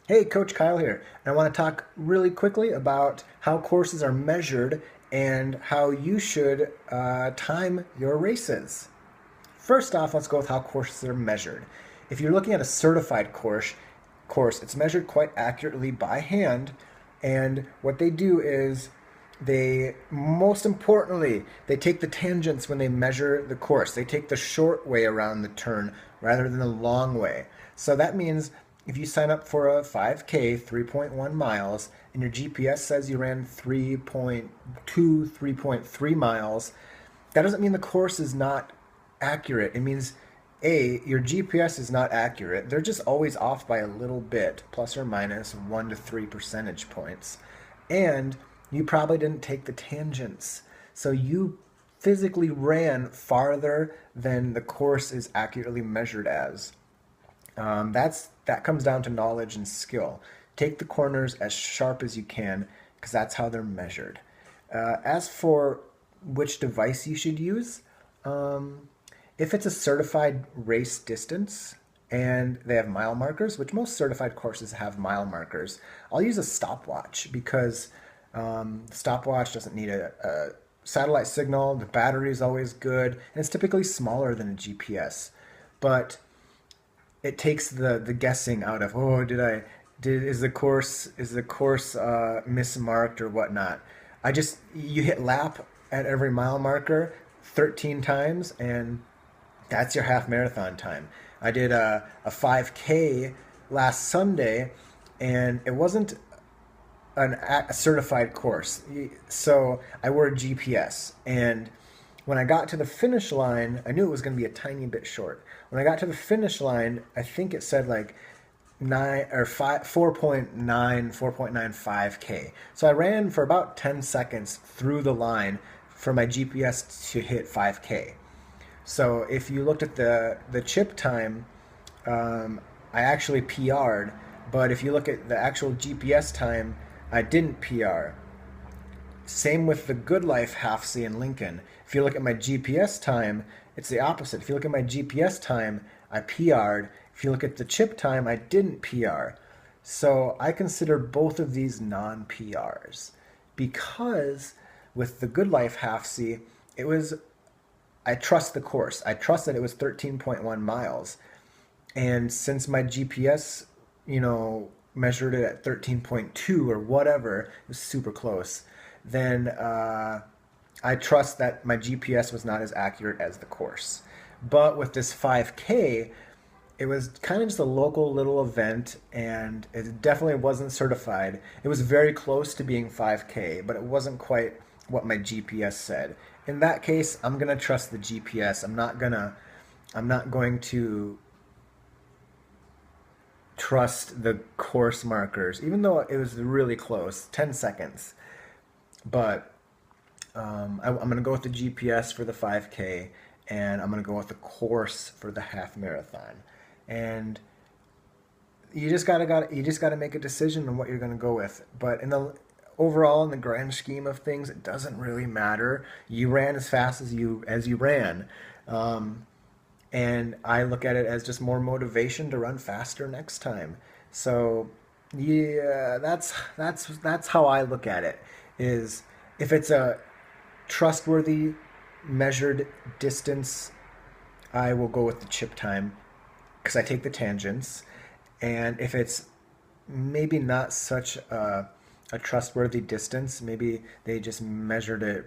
Hey, Coach Kyle here, and I want to talk really quickly about how courses are measured and how you should time your races. First off, let's go with how courses are measured. If you're looking at a certified course, it's measured quite accurately by hand, and what they do is most importantly, they take the tangents when they measure the course. They take the short way around the turn rather than the long way. So that means if you sign up for a 5K, 3.1 miles, and your GPS says you ran 3.2, 3.3 miles, that doesn't mean the course is not accurate. It means your GPS is not accurate. They're just always off by a little bit, plus or minus 1 to 3 percentage points. And you probably didn't take the tangents. So you physically ran farther than the course is accurately measured as. That comes down to knowledge and skill. Take the corners as sharp as you can because that's how they're measured. As for which device you should use, if it's a certified race distance and they have mile markers, which most certified courses have mile markers, I'll use a stopwatch because the stopwatch doesn't need a satellite signal. The battery is always good, and it's typically smaller than a GPS. But it takes the guessing out of is the course mismarked or whatnot. You hit lap at every mile marker 13 times, and that's your half marathon time. I did a 5K last Sunday, and it wasn't a certified course. So I wore a GPS, and when I got to the finish line, I knew it was going to be a tiny bit short. When I got to the finish line, I think it said like 4.95K. So I ran for about 10 seconds through the line for my GPS to hit 5K. So if you looked at the chip time, I actually PR'd, but if you look at the actual GPS time, I didn't PR. Same with the Good Life Half C in Lincoln. If you look at my GPS time, it's the opposite. If you look at my GPS time, I PR'd. If you look at the chip time, I didn't PR. So I consider both of these non-PRs because with the Good Life Half C, I trust the course. I trust that it was 13.1 miles. And since my GPS, measured it at 13.2 or whatever, it was super close, then I trust that my GPS was not as accurate as the course. But with this 5K, it was kind of just a local little event, and it definitely wasn't certified. It was very close to being 5K, but it wasn't quite what my GPS said. In that case, I'm gonna trust the GPS. I'm not going to trust the course markers, even though it was really close, 10 seconds. But I'm going to go with the GPS for the 5K, and I'm going to go with the course for the half marathon. And you just gotta make a decision on what you're going to go with. But overall, in the grand scheme of things, it doesn't really matter. You ran as fast as you ran. And I look at it as just more motivation to run faster next time. So yeah, that's how I look at it. Is if it's a trustworthy measured distance, I will go with the chip time because I take the tangents. And if it's maybe not such a trustworthy distance, maybe they just measured it,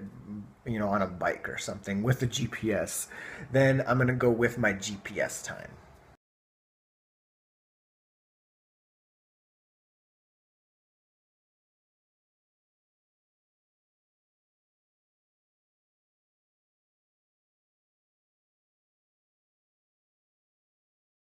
on a bike or something with the GPS, then I'm going to go with my GPS time.